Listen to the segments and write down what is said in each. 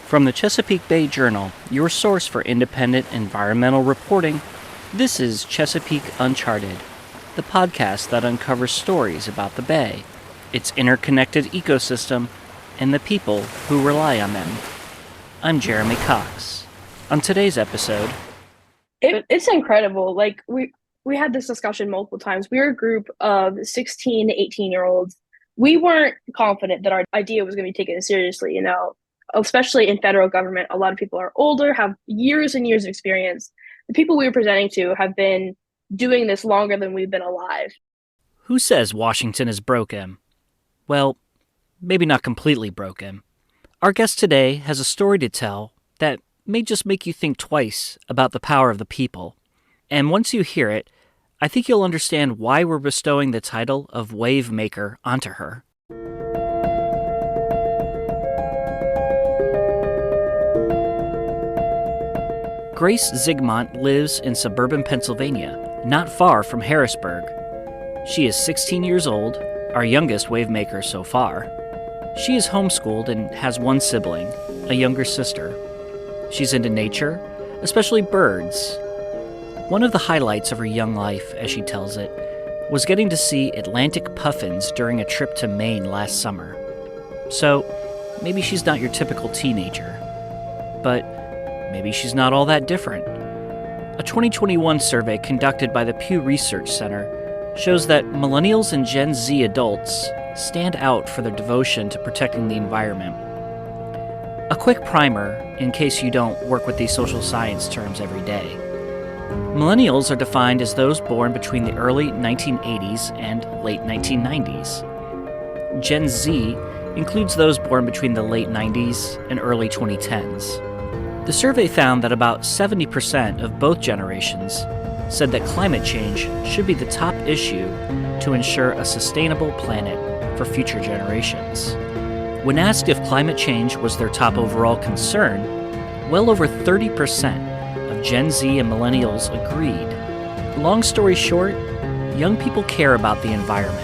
From the Chesapeake Bay Journal, your source for independent environmental reporting, this is Chesapeake Uncharted, the podcast that uncovers stories about the Bay, its interconnected ecosystem, and the people who rely on them. I'm Jeremy Cox. On today's episode... It's incredible. Like, we had this discussion multiple times. We were a group of 16 to 18-year-olds. We weren't confident that our idea was going to be taken seriously, especially in federal government. A lot of people are older, have years and years of experience. The people we were presenting to have been doing this longer than we've been alive. Who says Washington is broken? Well, maybe not completely broken. Our guest today has a story to tell that may just make you think twice about the power of the people. And once you hear it, I think you'll understand why we're bestowing the title of Wave Maker onto her. Grace Ziegmont lives in suburban Pennsylvania, not far from Harrisburg. She is 16 years old, our youngest wave maker so far. She is homeschooled and has one sibling, a younger sister. She's into nature, especially birds. One of the highlights of her young life, as she tells it, was getting to see Atlantic puffins during a trip to Maine last summer. So, maybe she's not your typical teenager. But maybe she's not all that different. A 2021 survey conducted by the Pew Research Center shows that millennials and Gen Z adults stand out for their devotion to protecting the environment. A quick primer, in case you don't work with these social science terms every day. Millennials are defined as those born between the early 1980s and late 1990s. Gen Z includes those born between the late 90s and early 2010s. The survey found that about 70% of both generations said that climate change should be the top issue to ensure a sustainable planet for future generations. When asked if climate change was their top overall concern, well over 30% of Gen Z and millennials agreed. Long story short, young people care about the environment.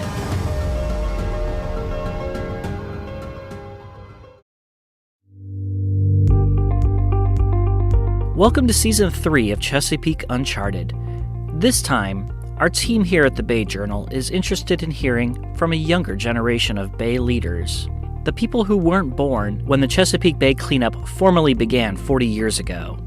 Welcome to Season 3 of Chesapeake Uncharted. This time, our team here at the Bay Journal is interested in hearing from a younger generation of Bay leaders, the people who weren't born when the Chesapeake Bay cleanup formally began 40 years ago.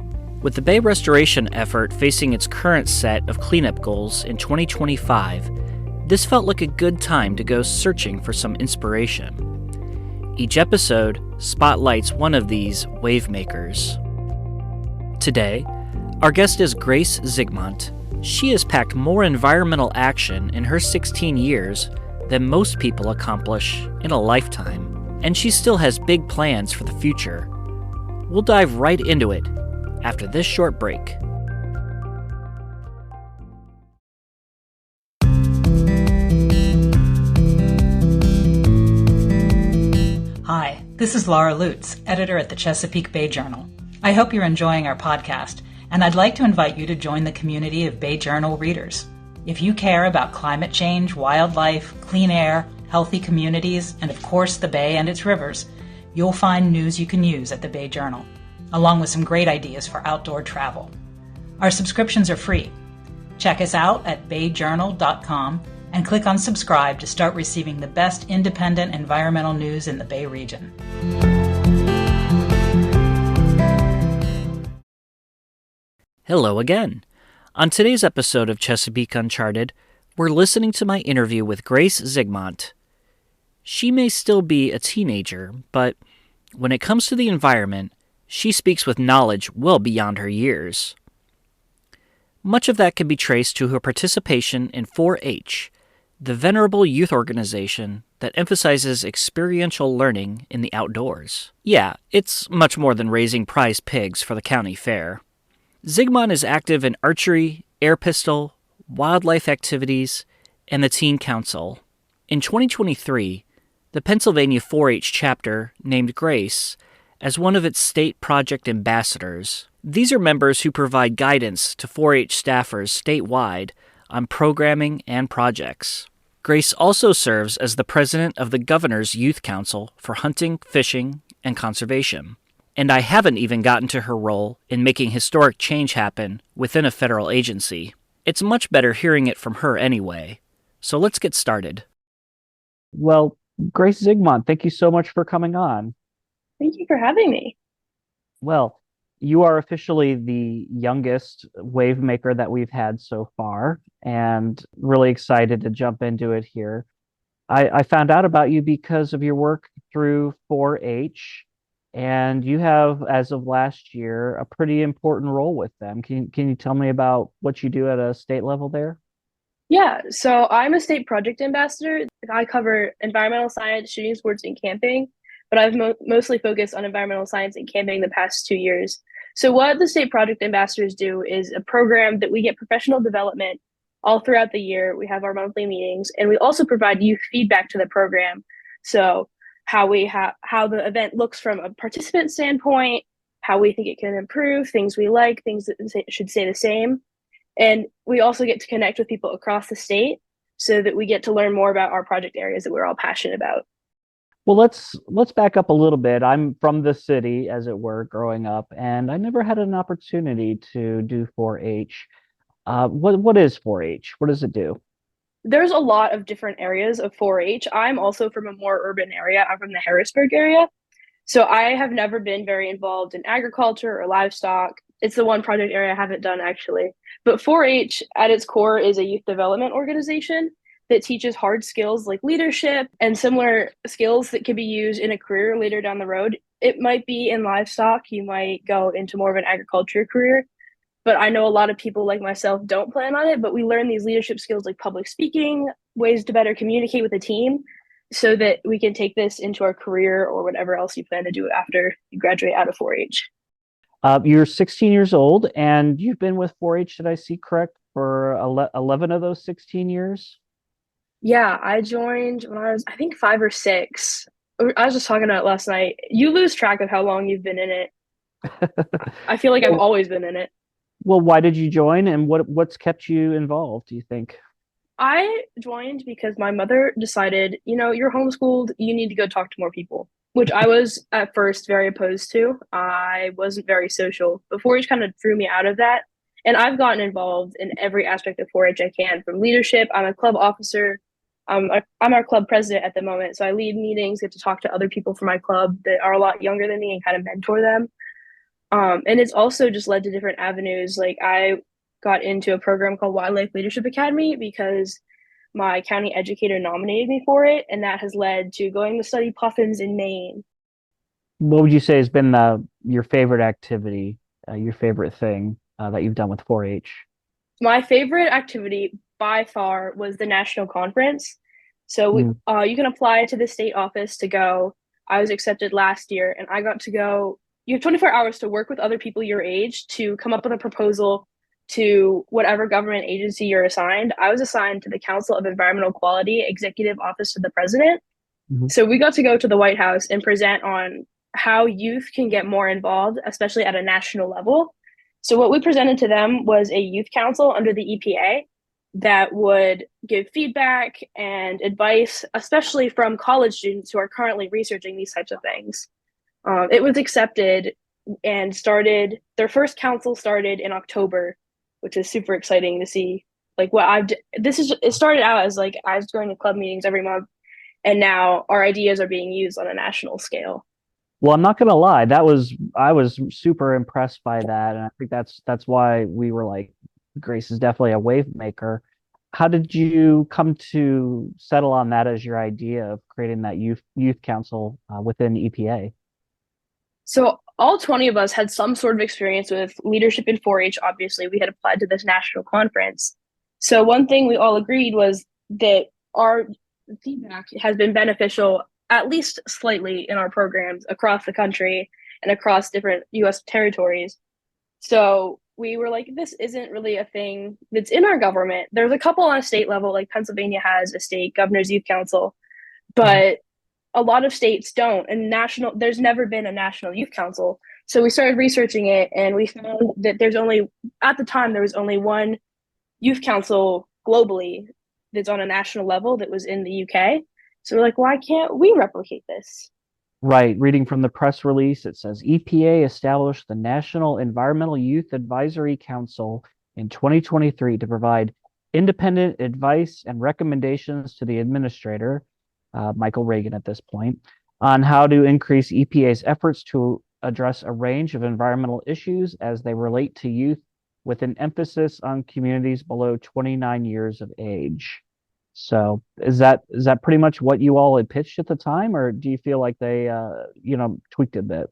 With the Bay restoration effort facing its current set of cleanup goals in 2025, this felt like a good time to go searching for some inspiration. Each episode spotlights one of these wave makers. Today, our guest is Grace Ziegmont. She has packed more environmental action in her 16 years than most people accomplish in a lifetime, and she still has big plans for the future. We'll dive right into it after this short break. Hi, this is Laura Lutz, editor at the Chesapeake Bay Journal. I hope you're enjoying our podcast, and I'd like to invite you to join the community of Bay Journal readers. If you care about climate change, wildlife, clean air, healthy communities, and of course the Bay and its rivers, you'll find news you can use at the Bay Journal, along with some great ideas for outdoor travel. Our subscriptions are free. Check us out at bayjournal.com and click on subscribe to start receiving the best independent environmental news in the Bay region. Hello again. On today's episode of Chesapeake Uncharted, we're listening to my interview with Grace Ziegmont. She may still be a teenager, but when it comes to the environment, she speaks with knowledge well beyond her years. Much of that can be traced to her participation in 4-H, the venerable youth organization that emphasizes experiential learning in the outdoors. Yeah, it's much more than raising prize pigs for the county fair. Ziegmont is active in archery, air pistol, wildlife activities, and the Teen Council. In 2023, the Pennsylvania 4-H chapter named Grace as one of its state project ambassadors. These are members who provide guidance to 4-H staffers statewide on programming and projects. Grace also serves as the president of the Governor's Youth Council for Hunting, Fishing, and Conservation. And I haven't even gotten to her role in making historic change happen within a federal agency. It's much better hearing it from her anyway. So let's get started. Well, Grace Ziegmont, thank you so much for coming on. Thank you for having me. Well, you are officially the youngest wave maker that we've had so far, and really excited to jump into it here. I found out about you because of your work through 4-H, and you have, as of last year, a pretty important role with them. Can you tell me about what you do at a state level there? Yeah, so I'm a state project ambassador. I cover environmental science, shooting sports, and camping, but I've mostly focused on environmental science and camping the past 2 years. So what the state project ambassadors do is a program that we get professional development all throughout the year. We have our monthly meetings, and we also provide youth feedback to the program. So how the event looks from a participant standpoint, how we think it can improve, things we like, things that should stay the same. And we also get to connect with people across the state so that we get to learn more about our project areas that we're all passionate about. Well, let's back up a little bit. I'm from the city, as it were, growing up, and I never had an opportunity to do 4-H. What is 4-H? What does it do? There's a lot of different areas of 4-H. I'm also from a more urban area. I'm from the Harrisburg area. So I have never been very involved in agriculture or livestock. It's the one project area I haven't done actually. But 4-H at its core is a youth development organization that teaches hard skills like leadership and similar skills that can be used in a career later down the road. It might be in livestock, you might go into more of an agriculture career. But I know a lot of people like myself don't plan on it, but we learn these leadership skills like public speaking, ways to better communicate with a team so that we can take this into our career or whatever else you plan to do after you graduate out of 4-H. You're 16 years old, and you've been with 4-H, did I see correct, for 11 of those 16 years? Yeah, I joined when I was, I think, 5 or 6. I was just talking about it last night. You lose track of how long you've been in it. I feel like I've always been in it. Well, why did you join, and what's kept you involved, do you think? I joined because my mother decided, you're homeschooled, you need to go talk to more people, which I was at first very opposed to. I wasn't very social. But 4-H kind of threw me out of that. And I've gotten involved in every aspect of 4-H I can, from leadership. I'm a club officer. I'm our club president at the moment. So I lead meetings, get to talk to other people from my club that are a lot younger than me and kind of mentor them. And it's also just led to different avenues. Like I got into a program called Wildlife Leadership Academy because my county educator nominated me for it, and that has led to going to study puffins in Maine. What would you say has been your favorite activity, your favorite thing that you've done with 4-H? My favorite activity by far was the national conference. So you can apply to the state office to go. I was accepted last year, and I got to go. You have 24 hours to work with other people your age to come up with a proposal to whatever government agency you're assigned. I was assigned to the Council of Environmental Quality, Executive Office to the President. Mm-hmm. So we got to go to the White House and present on how youth can get more involved, especially at a national level. So what we presented to them was a youth council under the EPA that would give feedback and advice, especially from college students who are currently researching these types of things. It was accepted and started, their first council started in October, which is super exciting to see. Like it started out as like I was going to club meetings every month, and now our ideas are being used on a national scale. Well, I'm not gonna lie, I was super impressed by that, and I think that's why we were like, Grace is definitely a wave maker. How did you come to settle on that as your idea of creating that youth council within EPA? So all 20 of us had some sort of experience with leadership in 4-H. Obviously, we had applied to this national conference. So one thing we all agreed was that our feedback has been beneficial, at least slightly, in our programs across the country and across different U.S. territories. So we were like, this isn't really a thing that's in our government. There's a couple on a state level, like Pennsylvania has a state governor's youth council, but a lot of states don't. And there's never been a national youth council. So we started researching it, and we found that at the time, there was only one youth council globally that's on a national level that was in the UK. So we're like, why can't we replicate this? Right. Reading from the press release, it says EPA established the National Environmental Youth Advisory Council in 2023 to provide independent advice and recommendations to the administrator, Michael Reagan at this point, on how to increase EPA's efforts to address a range of environmental issues as they relate to youth, with an emphasis on communities below 29 years of age. So is that pretty much what you all had pitched at the time, or do you feel like they tweaked a bit?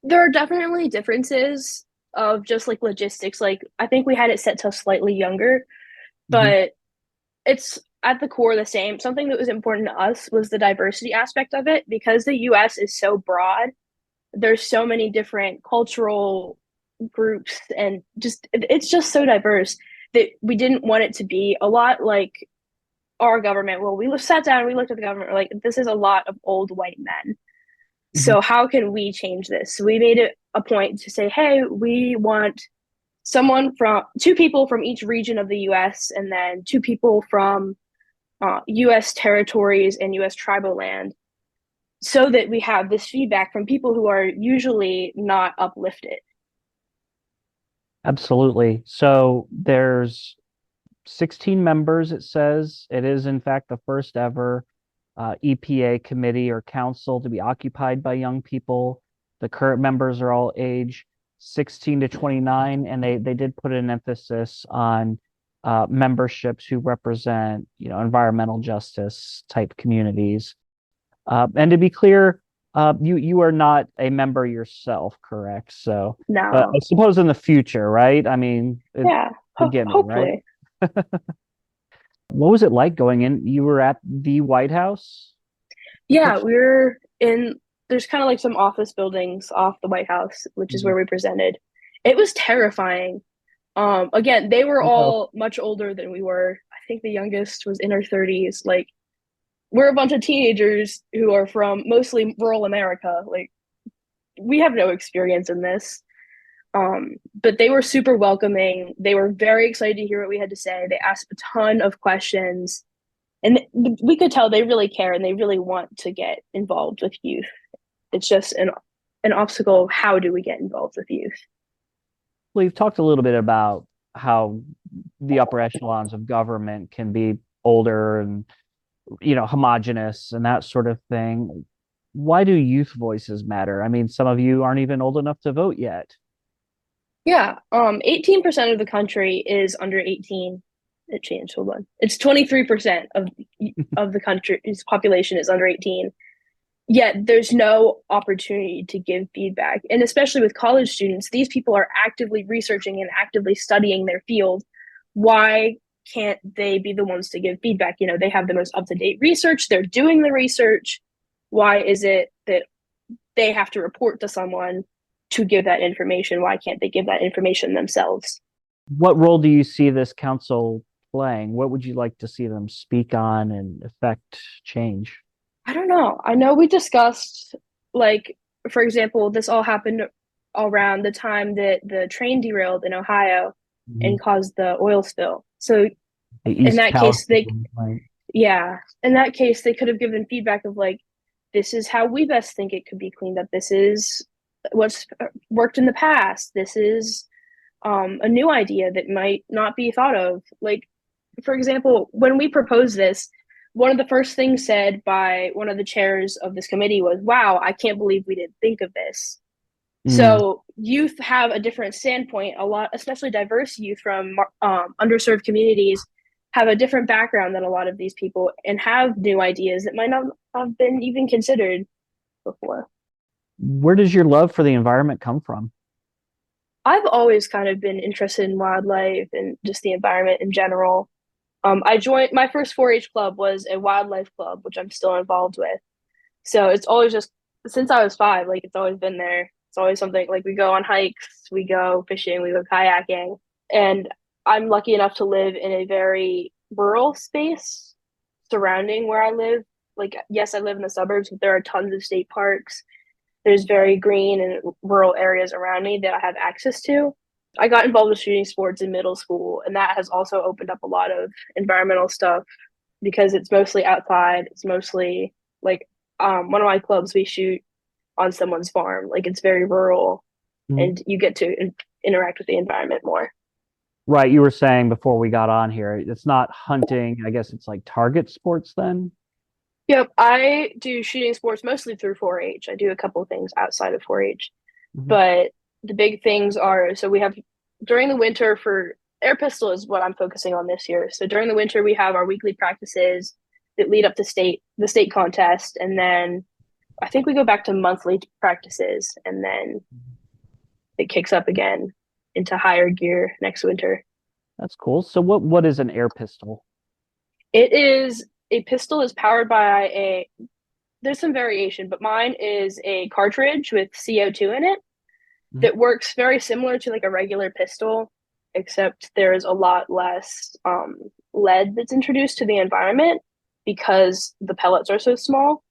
There are definitely differences of just like logistics. Like I think we had it set to slightly younger, Mhm. but it's at the core the same. Something that was important to us was the diversity aspect of it because the US is so broad. There's so many different cultural groups and just it's just so diverse that we didn't want it to be a lot like our government. Well, we sat down, we looked at the government, we're like, this is a lot of old white men. Mhm. So how can we change this? So we made it a point to say, hey, we want someone from two people from each region of the US and then two people from US territories and US tribal land so that we have this feedback from people who are usually not uplifted. Absolutely. So there's 16 members, it says. It is, in fact, the first ever EPA committee or council to be occupied by young people. The current members are all age 16 to 29, and they did put an emphasis on memberships who represent, environmental justice type communities. And to be clear, you are not a member yourself, correct? So, but I Now, suppose in the future, right? I mean, yeah, beginning, right? hopefully. What was it like going in? You were at the White House to Yeah, pitch? we're in, there's kind of like some office buildings off the White House, which is Mhm. where we presented. It was terrifying. Again, they were No. all much older than we were. I think the youngest was in her 30s. Like, we're a bunch of teenagers who are from mostly rural America. Like, we have no experience in this. But they were super welcoming. They were very excited to hear what we had to say. They asked a ton of questions, and we could tell they really care and they really want to get involved with youth. It's just an obstacle. How do we get involved with youth? We've talked a little bit about how the upper echelons of government can be older and, homogenous and that sort of thing. Why do youth voices matter? I mean, some of you aren't even old enough to vote yet. Yeah, 18% of the country is under 18. It changed. Hold on. It's 23% of the country's population is under 18. Yet there's no opportunity to give feedback. And especially with college students, these people are actively researching and actively studying their field. Why can't they be the ones to give feedback? They have the most up-to-date research, they're doing the research. Why is it that they have to report to someone to give that information? Why can't they give that information themselves? What role do you see this council playing? What would you like to see them speak on and affect change? I don't know. I know we discussed, like, for example, this all happened around the time that the train derailed in Ohio Mhm. and caused the oil spill. So The in East that case, Palestine, right? yeah, in that case, they could have given feedback of like, this is how we best think it could be cleaned up. This is what's worked in the past. This is a new idea that might not be thought of. Like, for example, when we proposed this, one of the first things said by one of the chairs of this committee was, wow, I can't believe we didn't think of this. Mm. So youth have a different standpoint. A lot, especially diverse youth from underserved communities, have a different background than a lot of these people and have new ideas that might not have been even considered before. Where does your love for the environment come from? I've always kind of been interested in wildlife and just the environment in general. I joined my first 4-H club was a wildlife club, which I'm still involved with. So it's always just since I was 5, like it's always been there. It's always something like we go on hikes, we go fishing, we go kayaking, and I'm lucky enough to live in a very rural space surrounding where I live. Like, yes, I live in the suburbs, but there are tons of state parks. There's very green and rural areas around me that I have access to. I got involved with shooting sports in middle school, and that has also opened up a lot of environmental stuff because it's mostly outside. It's mostly like one of my clubs, we shoot on someone's farm. Like it's very rural, Mhm. and you get to interact with the environment more. Right, you were saying before we got on here, it's not hunting. I guess it's like target sports then. Yep, I do shooting sports mostly through 4-H. I do a couple of things outside of 4-H, Mhm. but the big things are so we have during the winter for air pistol is what I'm focusing on this year. So during the winter we have our weekly practices that lead up to the state contest, and then I think we go back to monthly practices, and then it kicks up again into higher gear next winter. That's cool. So what is an air pistol? It is a pistol is powered by a there's some variation, but mine is a cartridge with CO2 in it Mhm. that works very similar to like a regular pistol, except there is a lot less lead that's introduced to the environment because the pellets are so small,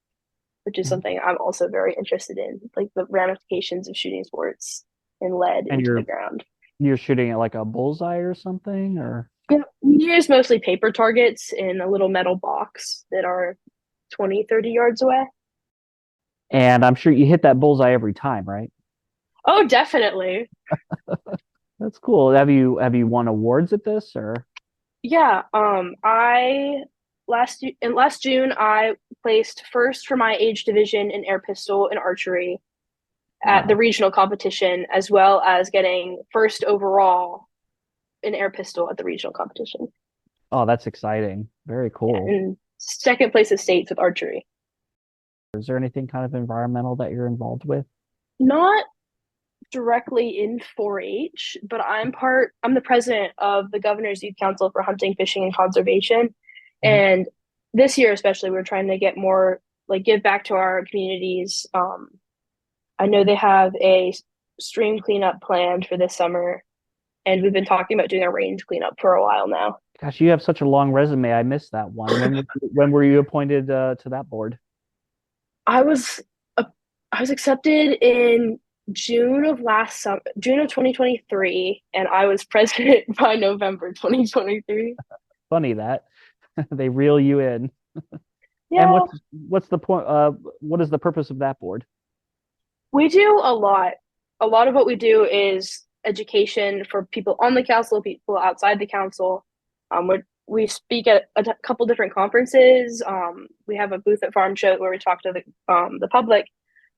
which is Mhm. something I'm also very interested in, like the ramifications of shooting sports and lead And into the ground. you're shooting at like a bullseye or something, or Yeah, we use mostly paper targets in a little metal box that are 20, 30 yards away. and I'm sure you hit that bullseye every time, right? Oh, definitely. That's cool. Have you won awards at this or? Yeah, I last June I placed first for my age division in air pistol and archery at the Wow. regional competition, as well as getting first overall in air pistol at the regional competition. Oh, that's exciting. Very Yeah, cool. and second place at states with archery. Is there anything kind of environmental that you're involved with? Not directly in 4-H, but I'm the president of the Governor's Youth Council for Hunting, Fishing, and Conservation. Mhm. And this year especially, we're trying to get more like give back to our communities. I know they have a stream cleanup planned for this summer, and we've been talking about doing a range cleanup for a while now. Gosh, you have such a long resume. I missed that one. When were you appointed to that board? I was uh, I was accepted in June of 2023, and I was president by November 2023. Funny that they reel you in. And Yeah, what's the point? What is the purpose of that board? we do a lot. A lot of what we do is education for people on the council, people outside the council. We speak at a couple different conferences. We have a booth at Farm Show where we talk to the public.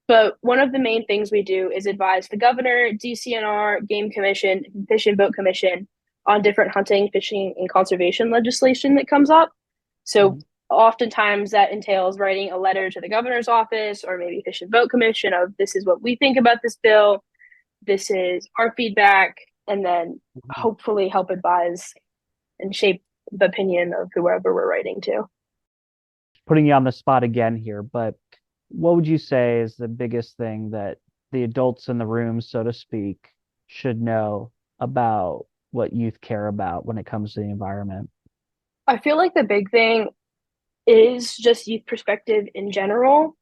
But one of the main things we do is advise the governor, DCNR, Game Commission, Fish and Boat Commission on different hunting, fishing, and conservation legislation that comes up. So Mhm. oftentimes that entails writing a letter to the governor's office or maybe Fish and Boat Commission of this is what we think about this bill, this is our feedback, and then Mhm. hopefully help advise and shape the opinion of whoever we're writing to. Putting you on the spot again here, but what would you say is the biggest thing that the adults in the room, so to speak, should know about what youth care about when it comes to the environment? I feel like the big thing is just youth perspective in general.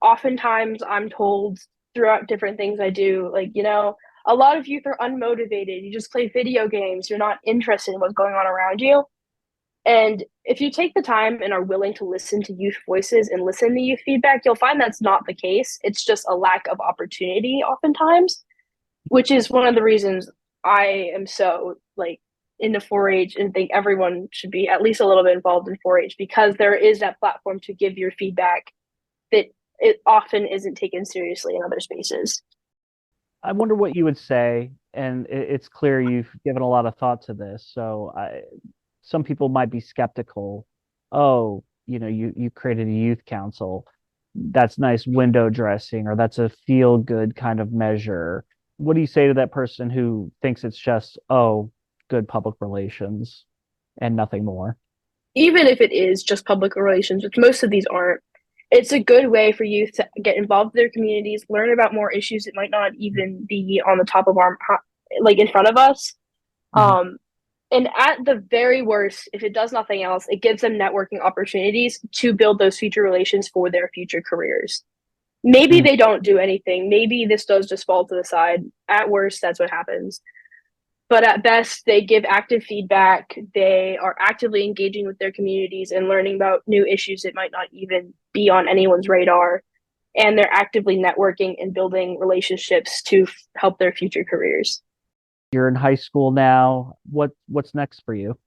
Oftentimes I'm told throughout different things I do, like, a lot of youth are unmotivated. You just play video games. You're not interested in what's going on around you. And if you take the time and are willing to listen to youth voices and listen to youth feedback, you'll find that's not the case. It's just a lack of opportunity oftentimes, which is one of the reasons I am so like into 4-H and think everyone should be at least a little bit involved in 4-H because there is that platform to give your feedback that it often isn't taken seriously in other spaces. I wonder what you would say, and it's clear you've given a lot of thought to this. Some people might be skeptical. Oh, you created a youth council. That's nice window dressing, or that's a feel good kind of measure. What do you say to that person who thinks it's just, oh, good public relations and nothing more? Even if it is just public relations, which most of these aren't, it's a good way for youth to get involved in their communities, learn about more issues that might not even be on the top of our, like in front of us. Mhm. Um, and at the very worst, if it does nothing else, it gives them networking opportunities to build those future relations for their future careers. Maybe Mm. they don't do anything. Maybe this does just fall to the side. At worst, that's what happens. But at best, they give active feedback. They are actively engaging with their communities and learning about new issues that might not even be on anyone's radar. And they're actively networking and building relationships to help their future careers. You're in high school now. What's next for you?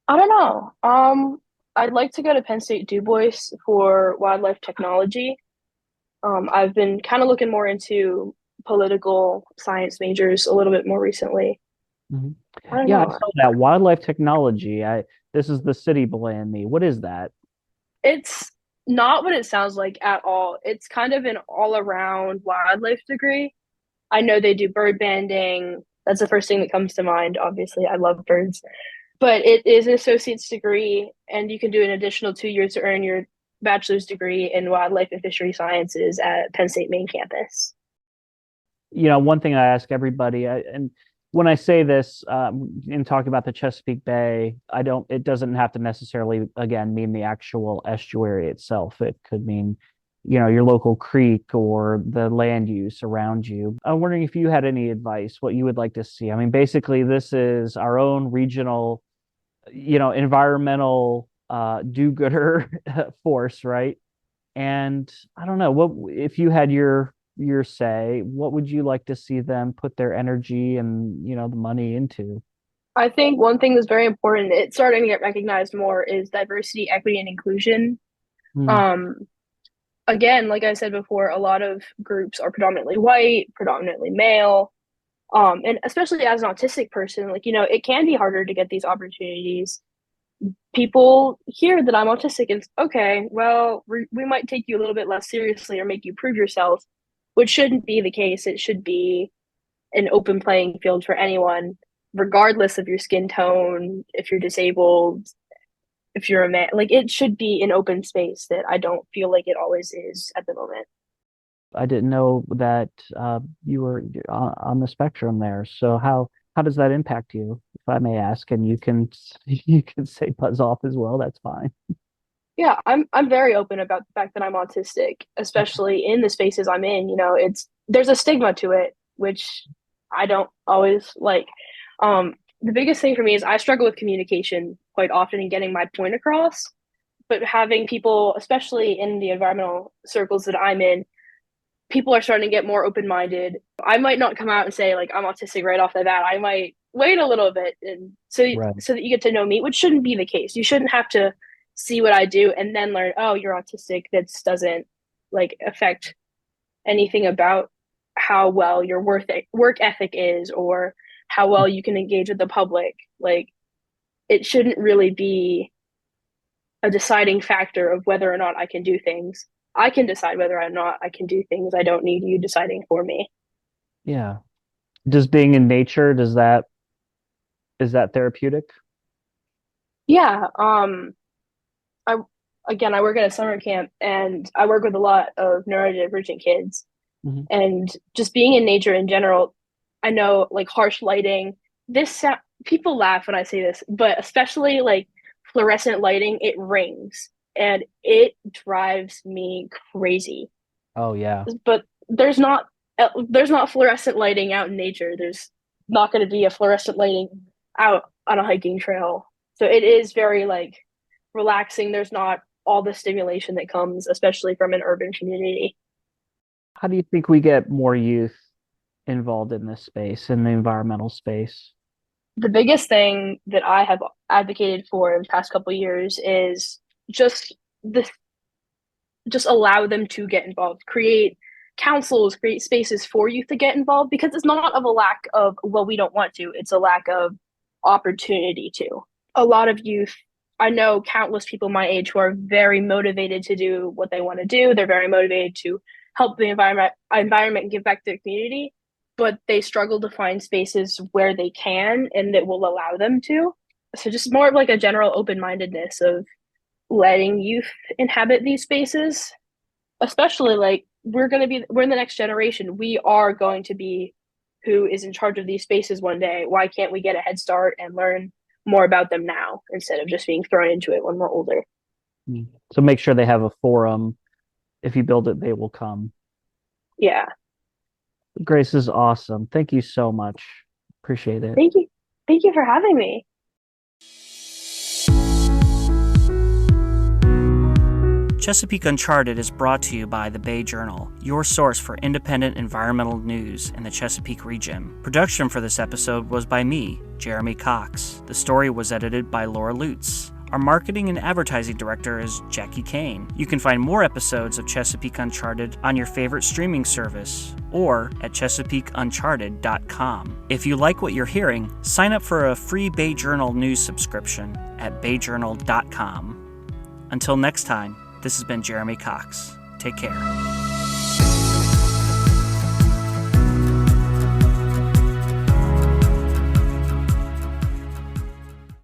I don't know. I'd like to go to Penn State Du Bois for wildlife technology. I've been kind of looking more into political science majors a little bit more recently. Hmm. I don't Yeah, I know. saw that wildlife technology. I This is the city boy in me. What is that? It's not what it sounds like at all. It's kind of an all-around wildlife degree. I know they do bird banding. That's the first thing that comes to mind. Obviously, I love birds. But it is an associate's degree, and you can do an additional 2 years to earn your bachelor's degree in wildlife and fishery sciences at Penn State main campus. One thing I ask everybody, and when I say this in talking about the Chesapeake Bay, it doesn't have to necessarily, again, mean the actual estuary itself. It could mean, your local creek or the land use around you. I'm wondering if you had any advice, what you would like to see. I mean, basically, this is our own regional, environmental do-gooder force, right? And I don't know, what if you had your say, what would you like to see them put their energy and, the money into? I think one thing that's very important, it's starting to get recognized more, is diversity, equity, and inclusion. Hmm. Um, Again, like I said before, a lot of groups are predominantly white, predominantly male. And especially as an autistic person, it can be harder to get these opportunities. People hear that I'm autistic and okay, well, we might take you a little bit less seriously or make you prove yourself, which shouldn't be the case. It should be an open playing field for anyone, regardless of your skin tone, if you're disabled, if you're a man. Like it should be an open space that I don't feel like it always is at the moment. I didn't know that you were on the spectrum there. So how does that impact you, if I may ask? And you can you can say buzz off as well. That's fine. Yeah, I'm very open about the fact that I'm autistic, especially in the spaces I'm in. There's a stigma to it, which I don't always like. The biggest thing for me is I struggle with communication quite often and getting my point across. But having people, especially in the environmental circles that I'm in, people are starting to get more open-minded. I might not come out and say like I'm autistic right off the bat. I might wait a little bit and Right. so that you get to know me, which shouldn't be the case. You shouldn't have to see what I do and then learn, oh, you're autistic. That doesn't affect anything about how well your work ethic is or how well you can engage with the public. Like it shouldn't really be a deciding factor of whether or not I can do things. I can decide whether or not I can do things. I don't need you deciding for me. Yeah. Does being in nature, is that therapeutic? Yeah. I I work at a summer camp and I work with a lot of neurodivergent kids. Hmm. And just being in nature in general, I know like harsh lighting. People laugh when I say this, but especially like fluorescent lighting, it rings and it drives me crazy. Oh yeah. But there's not fluorescent lighting out in nature. There's not going to be a fluorescent lighting out on a hiking trail. So it is very relaxing. There's not all the stimulation that comes, especially from an urban community. How do you think we get more youth involved in this space, in the environmental space? The biggest thing that I have advocated for in the past couple of years is just the just allow them to get involved, create councils, create spaces for youth to get involved because it's not of a lack of, well, we don't want to, it's a lack of opportunity to. A lot of youth, I know countless people my age who are very motivated to do what they want to do. They're very motivated to help the environment and give back to the community, but they struggle to find spaces where they can and that will allow them to. So just more of like a general open-mindedness of letting youth inhabit these spaces, especially we're in the next generation. We are going to be who is in charge of these spaces one day. Why can't we get a head start and learn more about them now instead of just being thrown into it when we're older? Mm. So make sure they have a forum. If you build it, they will come. Yeah. Grace is awesome. Thank you so much. Appreciate it. Thank you. Thank you for having me. Chesapeake Uncharted is brought to you by the Bay Journal, your source for independent environmental news in the Chesapeake region. Production for this episode was by me, Jeremy Cox. The story was edited by Laura Lutz. Our marketing and advertising director is Jackie Kane. You can find more episodes of Chesapeake Uncharted on your favorite streaming service or at ChesapeakeUncharted.com. If you like what you're hearing, sign up for a free Bay Journal news subscription at BayJournal.com. Until next time, this has been Jeremy Cox. Take care.